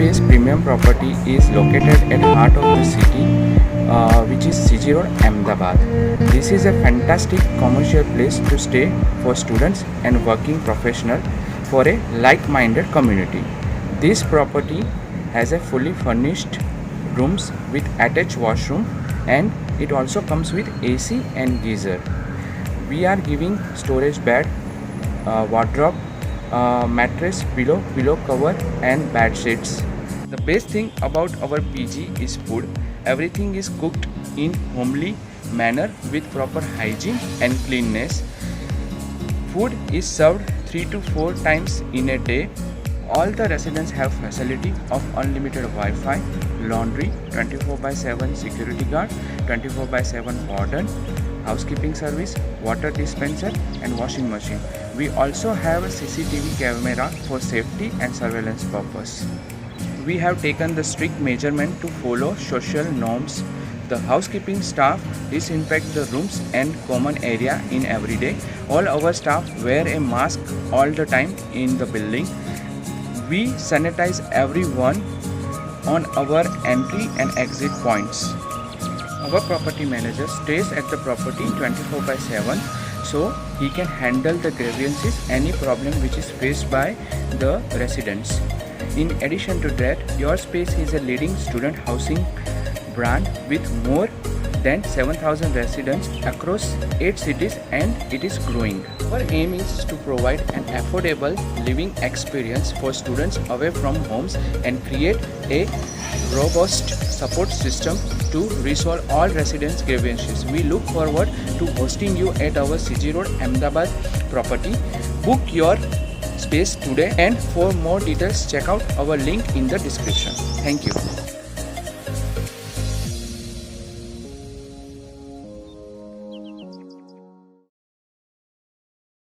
space premium property is located at heart of the city, which is CG Road, Ahmedabad. This is a fantastic commercial place to stay for students and working professionals for a like-minded community. This property has a fully furnished rooms with attached washroom, and it also comes with AC and geyser. We are giving storage bed, wardrobe, mattress, pillow cover and bed sheets. The best thing about our PG is food. Everything is cooked in homely manner with proper hygiene and cleanness. Food is served 3 to 4 times in a day. All the residents have facility of unlimited Wi-Fi, laundry, 24/7 security guard, 24/7 warden, housekeeping service, water dispenser and washing machine. We also have a CCTV camera for safety and surveillance purpose. We have taken the strict measurement to follow social norms. The housekeeping staff disinfect the rooms and common area in every day. All our staff wear a mask all the time in the building. We sanitize everyone on our entry and exit points. Our property manager stays at the property 24/7, so he can handle the grievances, any problem which is faced by the residents. In addition to that, Your Space is a leading student housing brand with more than 7,000 residents across 8 cities, and it is growing. Our aim is to provide an affordable living experience for students away from homes and create a robust support system to resolve all residents' grievances. We look forward to hosting you at our CG Road, Ahmedabad property. Book your space today, and for more details check out our link in the description. Thank you.